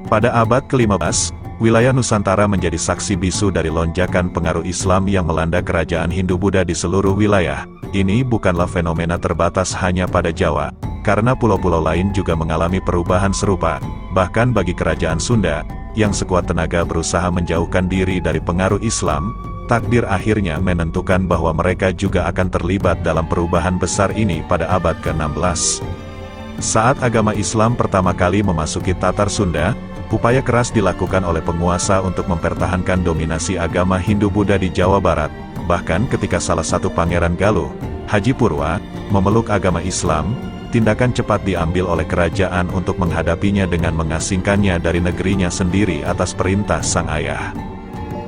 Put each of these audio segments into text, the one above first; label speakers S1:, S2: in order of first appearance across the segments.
S1: Pada abad ke-15, wilayah Nusantara menjadi saksi bisu dari lonjakan pengaruh Islam yang melanda kerajaan Hindu-Buddha di seluruh wilayah. Ini bukanlah fenomena terbatas hanya pada Jawa, karena pulau-pulau lain juga mengalami perubahan serupa. Bahkan bagi kerajaan Sunda, yang sekuat tenaga berusaha menjauhkan diri dari pengaruh Islam, takdir akhirnya menentukan bahwa mereka juga akan terlibat dalam perubahan besar ini pada abad ke-16. Saat agama Islam pertama kali memasuki Tatar Sunda, upaya keras dilakukan oleh penguasa untuk mempertahankan dominasi agama Hindu-Buddha di Jawa Barat. Bahkan ketika salah satu pangeran Galuh, Haji Purwa, memeluk agama Islam, tindakan cepat diambil oleh kerajaan untuk menghadapinya dengan mengasingkannya dari negerinya sendiri atas perintah sang ayah.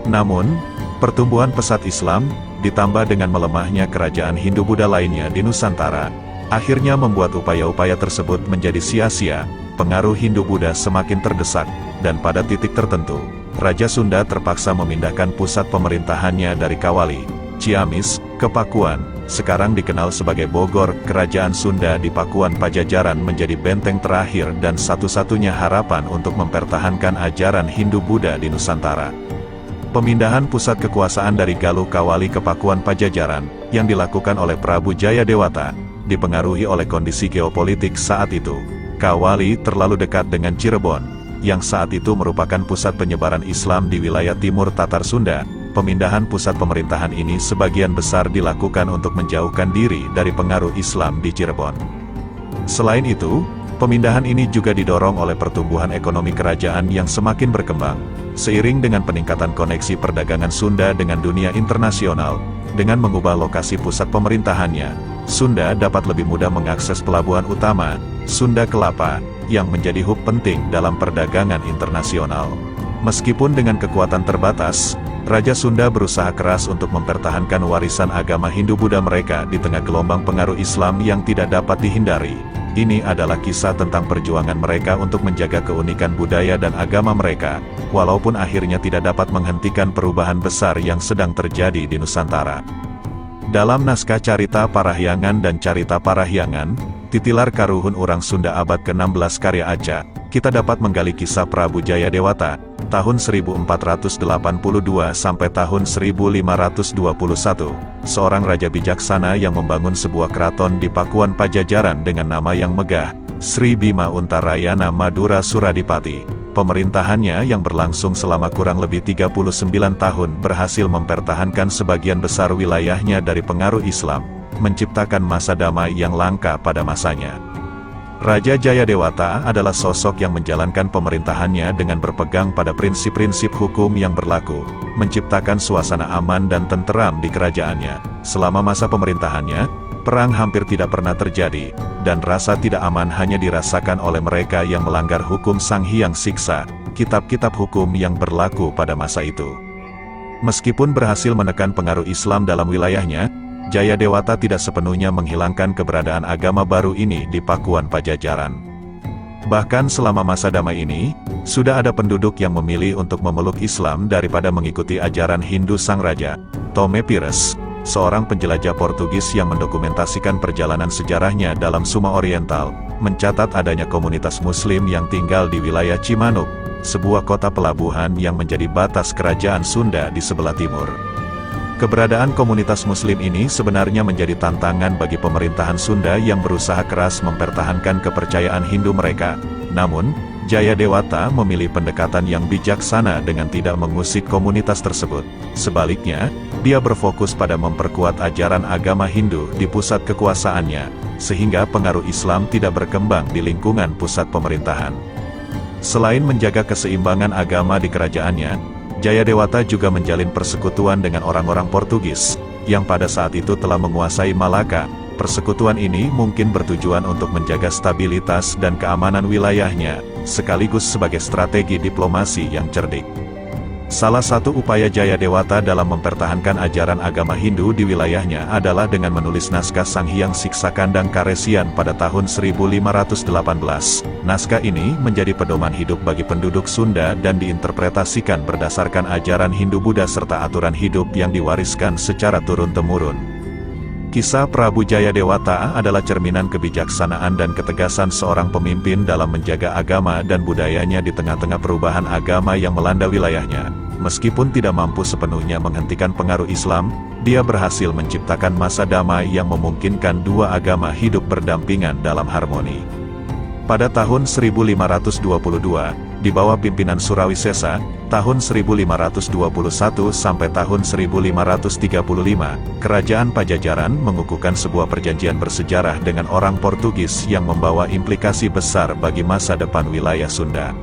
S1: Namun, pertumbuhan pesat Islam, ditambah dengan melemahnya kerajaan Hindu-Buddha lainnya di Nusantara, akhirnya membuat upaya-upaya tersebut menjadi sia-sia. Pengaruh Hindu-Buddha semakin terdesak, dan pada titik tertentu, Raja Sunda terpaksa memindahkan pusat pemerintahannya dari Kawali, Ciamis, ke Pakuan. Sekarang dikenal sebagai Bogor. Kerajaan Sunda di Pakuan Pajajaran menjadi benteng terakhir dan satu-satunya harapan untuk mempertahankan ajaran Hindu-Buddha di Nusantara. Pemindahan pusat kekuasaan dari Galuh Kawali ke Pakuan Pajajaran, yang dilakukan oleh Prabu Jayadewata, dipengaruhi oleh kondisi geopolitik saat itu. Kawali terlalu dekat dengan Cirebon, yang saat itu merupakan pusat penyebaran Islam di wilayah timur Tatar Sunda. Pemindahan pusat pemerintahan ini sebagian besar dilakukan untuk menjauhkan diri dari pengaruh Islam di Cirebon. Selain itu, pemindahan ini juga didorong oleh pertumbuhan ekonomi kerajaan yang semakin berkembang. Seiring dengan peningkatan koneksi perdagangan Sunda dengan dunia internasional, dengan mengubah lokasi pusat pemerintahannya, Sunda dapat lebih mudah mengakses pelabuhan utama, Sunda Kelapa, yang menjadi hub penting dalam perdagangan internasional. Meskipun dengan kekuatan terbatas, Raja Sunda berusaha keras untuk mempertahankan warisan agama Hindu-Buddha mereka di tengah gelombang pengaruh Islam yang tidak dapat dihindari. Ini adalah kisah tentang perjuangan mereka untuk menjaga keunikan budaya dan agama mereka, walaupun akhirnya tidak dapat menghentikan perubahan besar yang sedang terjadi di Nusantara. Dalam naskah Carita Parahyangan dan Carita Parahyangan, Titilar Karuhun Urang Sunda abad ke-16 karya Aca, kita dapat menggali kisah Prabu Jayadewata, tahun 1482 sampai tahun 1521, seorang raja bijaksana yang membangun sebuah keraton di Pakuan Pajajaran dengan nama yang megah, Sri Bima Untarayana Madura Suradipati. Pemerintahannya yang berlangsung selama kurang lebih 39 tahun berhasil mempertahankan sebagian besar wilayahnya dari pengaruh Islam, menciptakan masa damai yang langka pada masanya. Raja Jayadewata adalah sosok yang menjalankan pemerintahannya dengan berpegang pada prinsip-prinsip hukum yang berlaku, menciptakan suasana aman dan tenteram di kerajaannya. Selama masa pemerintahannya, perang hampir tidak pernah terjadi, dan rasa tidak aman hanya dirasakan oleh mereka yang melanggar hukum Sang Hyang Siksa, kitab-kitab hukum yang berlaku pada masa itu. Meskipun berhasil menekan pengaruh Islam dalam wilayahnya, Jayadewata tidak sepenuhnya menghilangkan keberadaan agama baru ini di Pakuan Pajajaran. Bahkan selama masa damai ini, sudah ada penduduk yang memilih untuk memeluk Islam daripada mengikuti ajaran Hindu sang raja. Tome Pires, seorang penjelajah Portugis yang mendokumentasikan perjalanan sejarahnya dalam Suma Oriental, mencatat adanya komunitas Muslim yang tinggal di wilayah Cimanuk, sebuah kota pelabuhan yang menjadi batas kerajaan Sunda di sebelah timur. Keberadaan komunitas Muslim ini sebenarnya menjadi tantangan bagi pemerintahan Sunda yang berusaha keras mempertahankan kepercayaan Hindu mereka. Namun, Jayadewata memilih pendekatan yang bijaksana dengan tidak mengusik komunitas tersebut. Sebaliknya, dia berfokus pada memperkuat ajaran agama Hindu di pusat kekuasaannya, sehingga pengaruh Islam tidak berkembang di lingkungan pusat pemerintahan. Selain menjaga keseimbangan agama di kerajaannya, Jayadewata juga menjalin persekutuan dengan orang-orang Portugis, yang pada saat itu telah menguasai Malaka. Persekutuan ini mungkin bertujuan untuk menjaga stabilitas dan keamanan wilayahnya, sekaligus sebagai strategi diplomasi yang cerdik. Salah satu upaya Jayadewata dalam mempertahankan ajaran agama Hindu di wilayahnya adalah dengan menulis naskah Sang Hyang Siksa Kandang Karesian pada tahun 1518. Naskah ini menjadi pedoman hidup bagi penduduk Sunda dan diinterpretasikan berdasarkan ajaran Hindu-Buddha serta aturan hidup yang diwariskan secara turun-temurun. Kisah Prabu Jayadewata adalah cerminan kebijaksanaan dan ketegasan seorang pemimpin dalam menjaga agama dan budayanya di tengah-tengah perubahan agama yang melanda wilayahnya. Meskipun tidak mampu sepenuhnya menghentikan pengaruh Islam, dia berhasil menciptakan masa damai yang memungkinkan dua agama hidup berdampingan dalam harmoni. Pada tahun 1522, di bawah pimpinan Surawisesa, tahun 1521 sampai tahun 1535, Kerajaan Pajajaran mengukuhkan sebuah perjanjian bersejarah dengan orang Portugis yang membawa implikasi besar bagi masa depan wilayah Sunda.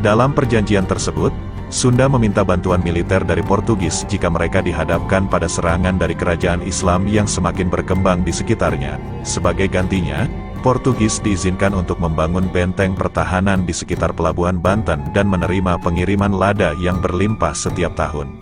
S1: Dalam perjanjian tersebut, Sunda meminta bantuan militer dari Portugis jika mereka dihadapkan pada serangan dari kerajaan Islam yang semakin berkembang di sekitarnya. Sebagai gantinya, Portugis diizinkan untuk membangun benteng pertahanan di sekitar pelabuhan Banten dan menerima pengiriman lada yang berlimpah setiap tahun.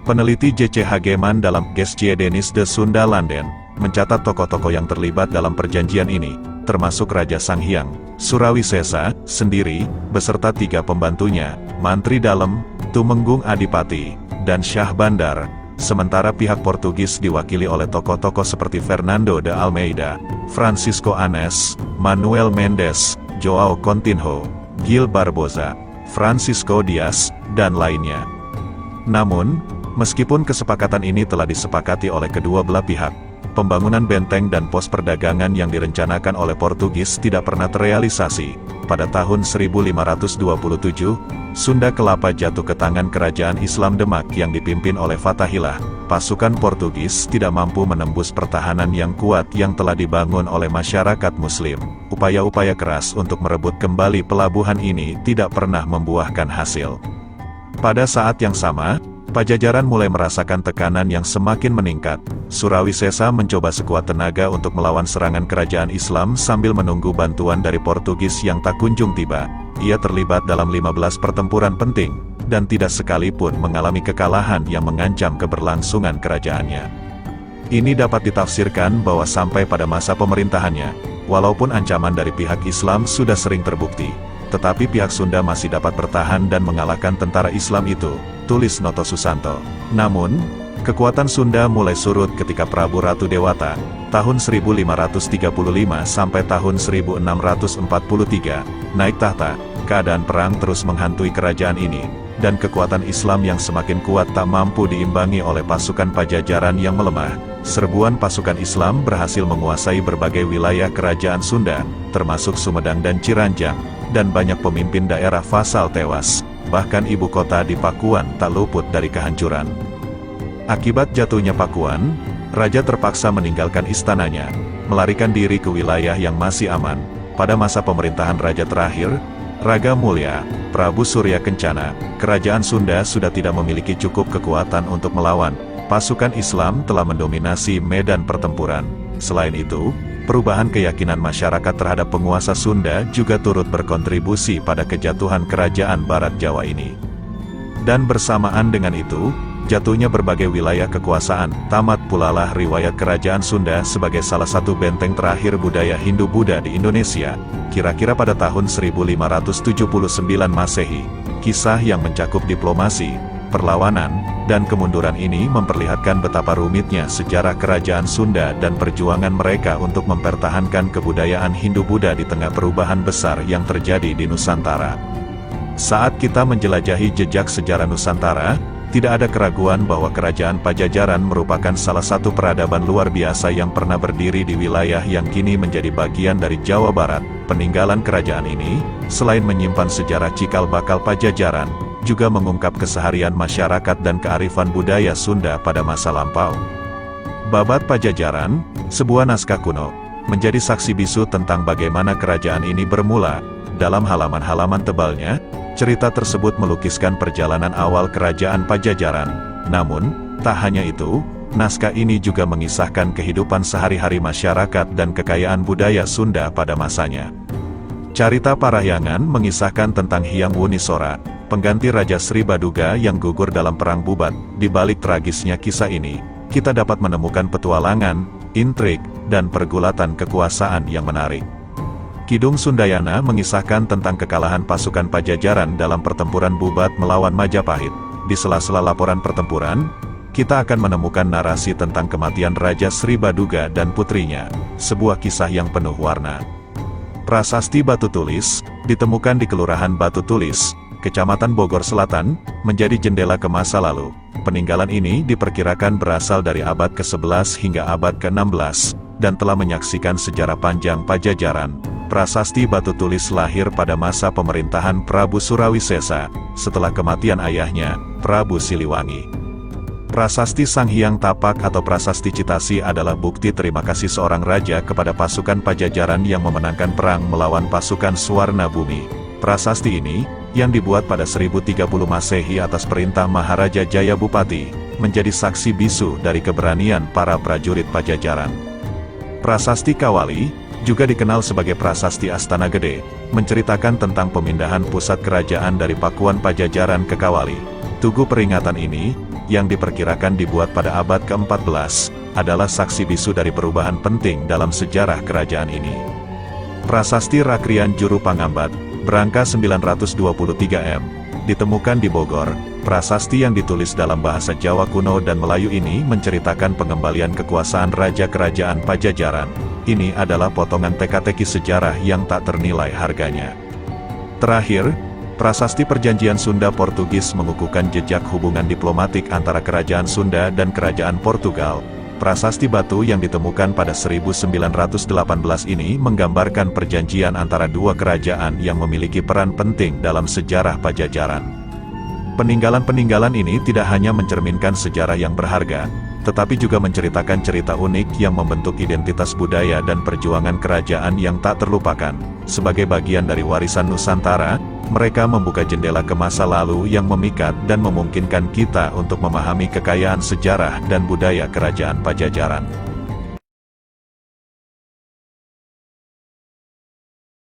S1: Peneliti J.C. Hageman dalam Geschiedenis de Sunda-Landen mencatat tokoh-tokoh yang terlibat dalam perjanjian ini, termasuk Raja Sanghyang Surawisesa sendiri, beserta 3 pembantunya, Mantri Dalem, Tumenggung Adipati, dan Syah Bandar. Sementara pihak Portugis diwakili oleh tokoh-tokoh seperti Fernando de Almeida, Francisco Anes, Manuel Mendes, João Coutinho, Gil Barbosa, Francisco Dias, dan lainnya. Namun, meskipun kesepakatan ini telah disepakati oleh kedua belah pihak, pembangunan benteng dan pos perdagangan yang direncanakan oleh Portugis tidak pernah terrealisasi. Pada tahun 1527, Sunda Kelapa jatuh ke tangan kerajaan Islam Demak yang dipimpin oleh Fathahillah. Pasukan Portugis tidak mampu menembus pertahanan yang kuat yang telah dibangun oleh masyarakat Muslim. Upaya-upaya keras untuk merebut kembali pelabuhan ini tidak pernah membuahkan hasil. Pada saat yang sama, Pajajaran mulai merasakan tekanan yang semakin meningkat. Surawisesa mencoba sekuat tenaga untuk melawan serangan kerajaan Islam sambil menunggu bantuan dari Portugis yang tak kunjung tiba. Ia terlibat dalam 15 pertempuran penting, dan tidak sekalipun mengalami kekalahan yang mengancam keberlangsungan kerajaannya. Ini dapat ditafsirkan bahwa sampai pada masa pemerintahannya, walaupun ancaman dari pihak Islam sudah sering terbukti, tetapi pihak Sunda masih dapat bertahan dan mengalahkan tentara Islam itu, tulis Noto Susanto. Namun, kekuatan Sunda mulai surut ketika Prabu Ratu Dewata, tahun 1535 sampai tahun 1643, naik tahta. Keadaan perang terus menghantui kerajaan ini, dan kekuatan Islam yang semakin kuat tak mampu diimbangi oleh pasukan Pajajaran yang melemah. Serbuan pasukan Islam berhasil menguasai berbagai wilayah kerajaan Sunda, termasuk Sumedang dan Ciranjang, dan banyak pemimpin daerah vasal tewas. Bahkan ibu kota di Pakuan tak luput dari kehancuran. Akibat jatuhnya Pakuan, raja terpaksa meninggalkan istananya, melarikan diri ke wilayah yang masih aman. Pada masa pemerintahan raja terakhir, Raga Mulya, Prabu Surya Kencana, kerajaan Sunda sudah tidak memiliki cukup kekuatan untuk melawan. Pasukan Islam telah mendominasi medan pertempuran. Selain itu, perubahan keyakinan masyarakat terhadap penguasa Sunda juga turut berkontribusi pada kejatuhan kerajaan Barat Jawa ini. Dan bersamaan dengan itu, jatuhnya berbagai wilayah kekuasaan. Tamat pulalah riwayat kerajaan Sunda sebagai salah satu benteng terakhir budaya Hindu-Buddha di Indonesia, kira-kira pada tahun 1579 Masehi. Kisah yang mencakup diplomasi, perlawanan, dan kemunduran ini memperlihatkan betapa rumitnya sejarah kerajaan Sunda dan perjuangan mereka untuk mempertahankan kebudayaan Hindu-Buddha di tengah perubahan besar yang terjadi di Nusantara. Saat kita menjelajahi jejak sejarah Nusantara, tidak ada keraguan bahwa kerajaan Pajajaran merupakan salah satu peradaban luar biasa yang pernah berdiri di wilayah yang kini menjadi bagian dari Jawa Barat. Peninggalan kerajaan ini, selain menyimpan sejarah cikal bakal Pajajaran, juga mengungkap keseharian masyarakat dan kearifan budaya Sunda pada masa lampau. Babat Pajajaran, sebuah naskah kuno, menjadi saksi bisu tentang bagaimana kerajaan ini bermula. Dalam halaman-halaman tebalnya, cerita tersebut melukiskan perjalanan awal kerajaan Pajajaran. Namun, tak hanya itu, naskah ini juga mengisahkan kehidupan sehari-hari masyarakat dan kekayaan budaya Sunda pada masanya. Carita Parahyangan mengisahkan tentang Hyang Wunisora, pengganti Raja Sri Baduga yang gugur dalam Perang Bubat. Di balik tragisnya kisah ini, kita dapat menemukan petualangan, intrik, dan pergulatan kekuasaan yang menarik. Kidung Sundayana mengisahkan tentang kekalahan pasukan Pajajaran dalam pertempuran Bubat melawan Majapahit. Di sela-sela laporan pertempuran, kita akan menemukan narasi tentang kematian Raja Sri Baduga dan putrinya, sebuah kisah yang penuh warna. Prasasti Batu Tulis, ditemukan di Kelurahan Batu Tulis, Kecamatan Bogor Selatan, menjadi jendela ke masa lalu. Peninggalan ini diperkirakan berasal dari abad ke-11 hingga abad ke-16, dan telah menyaksikan sejarah panjang Pajajaran. Prasasti Batu Tulis lahir pada masa pemerintahan Prabu Surawisesa, setelah kematian ayahnya, Prabu Siliwangi. Prasasti Sang Hyang Tapak atau Prasasti Citasi adalah bukti terima kasih seorang raja kepada pasukan Pajajaran yang memenangkan perang melawan pasukan Swarna Bumi. Prasasti ini, yang dibuat pada 1030 Masehi atas perintah Maharaja Jayabupati, menjadi saksi bisu dari keberanian para prajurit Pajajaran. Prasasti Kawali, juga dikenal sebagai Prasasti Astana Gede, menceritakan tentang pemindahan pusat kerajaan dari Pakuan Pajajaran ke Kawali. Tugu peringatan ini, yang diperkirakan dibuat pada abad ke-14, adalah saksi bisu dari perubahan penting dalam sejarah kerajaan ini. Prasasti Rakrian Juru Pangambat, berangka 923 m, ditemukan di Bogor. Prasasti yang ditulis dalam bahasa Jawa kuno dan Melayu ini menceritakan pengembalian kekuasaan Raja Kerajaan Pajajaran. Ini adalah potongan teka-teki sejarah yang tak ternilai harganya. Terakhir, Prasasti Perjanjian Sunda-Portugis mengukuhkan jejak hubungan diplomatik antara Kerajaan Sunda dan Kerajaan Portugal. Prasasti batu yang ditemukan pada 1918 ini menggambarkan perjanjian antara dua kerajaan yang memiliki peran penting dalam sejarah Pajajaran. Peninggalan-peninggalan ini tidak hanya mencerminkan sejarah yang berharga, tetapi juga menceritakan cerita unik yang membentuk identitas budaya dan perjuangan kerajaan yang tak terlupakan. Sebagai bagian dari warisan Nusantara, mereka membuka jendela ke masa lalu yang memikat dan memungkinkan kita untuk memahami kekayaan sejarah dan budaya Kerajaan Pajajaran.